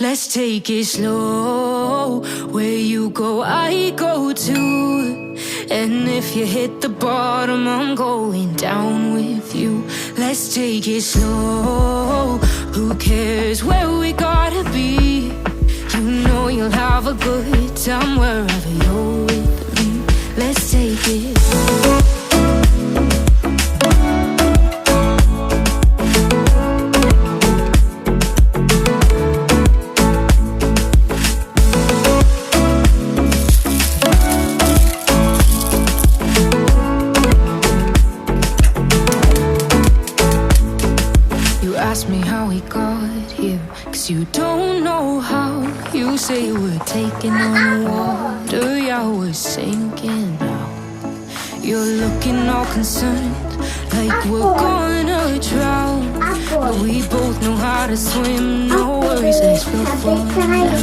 let's take it slow. Where you go, I go too. And if you hit the bottom, I'm going down with you. Let's take it slow. Who cares where we gotta be? You know you'll have a good time wherever you're with me. Let's take it slow. Ask me how we got here, 'cause you don't know how. You say we're taking on water, yeah, we're sinking now. You're looking all concerned, like we're gonna drown. But we both know how to swim, no worries, let's go for now.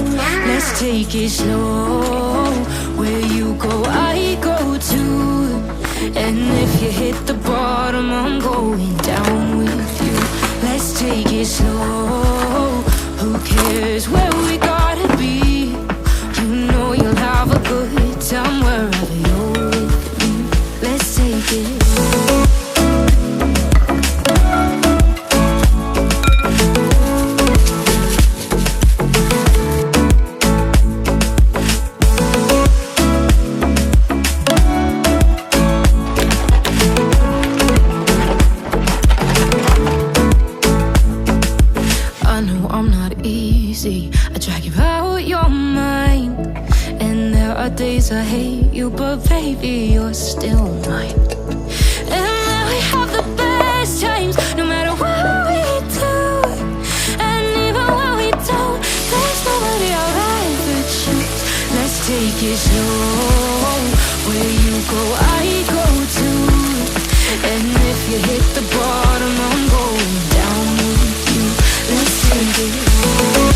Let's take it slow. Where you go, I go too. And if you hit the bottom, I'm going down with you. Let's take it slow. Who cares where we gotta be? You know you'll have a good time wherever you're with me. Let's take it slow. I drag you out your mind, and there are days I hate you, but baby, you're still mine. And then we have the best times, no matter what we do. And even when we don't, there's nobody I'd rather choose. Let's take it slow. Where you go, I go too. And if you hit the bottom, I'm going down with you. Let's take it slow.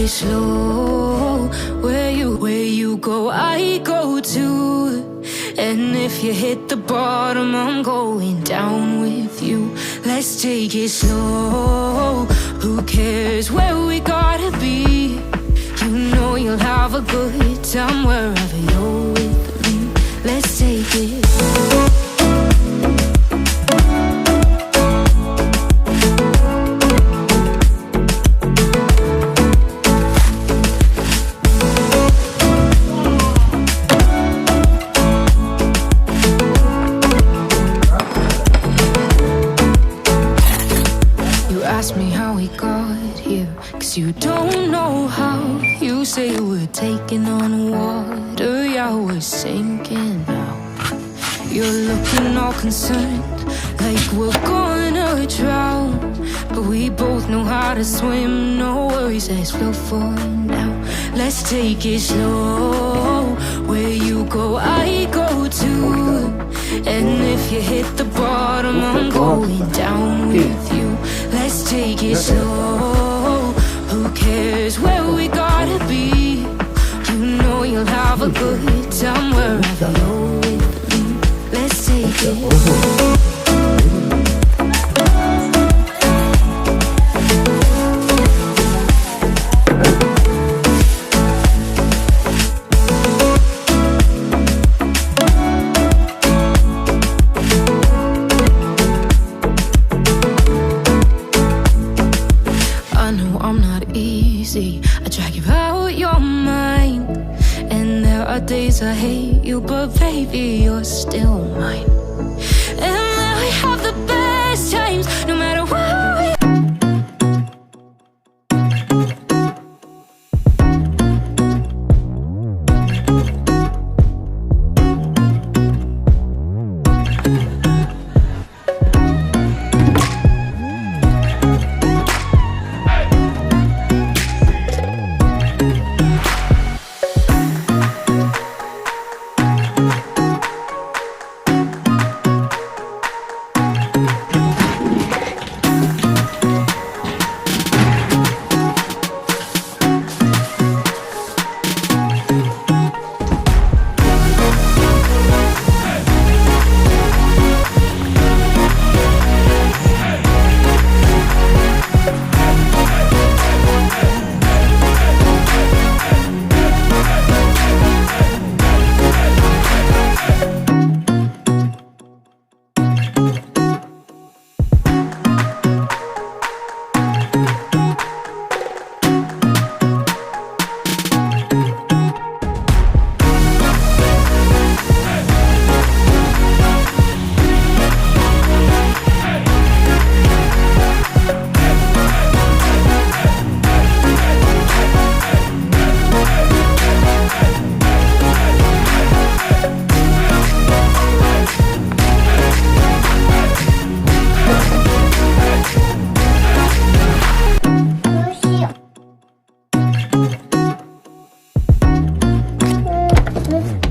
Slow, where you go, I go too. And if you hit the bottom, I'm going down with you. Let's take it slow. Who cares where we gotta be? You know you'll have a good time wherever you're with me. Let's take it slow. Ask me how we got here, 'cause you don't know how. You say we're taking on water, yeah, we're sinking now. You're looking all concerned, like we're gonna drown. But we both know how to swim, no worries, let's go for now. Let's take it slow. Where you go, I go too. And if you hit the bottom, I'm going down with you. Let's take it slow. Who cares where we gotta be? You know you'll have a good time wherever you're with me. Let's take it slow. I drag you out your mind, and there are days I hate you, but baby, you're still mine. And then we have the best times, no matter what we Let's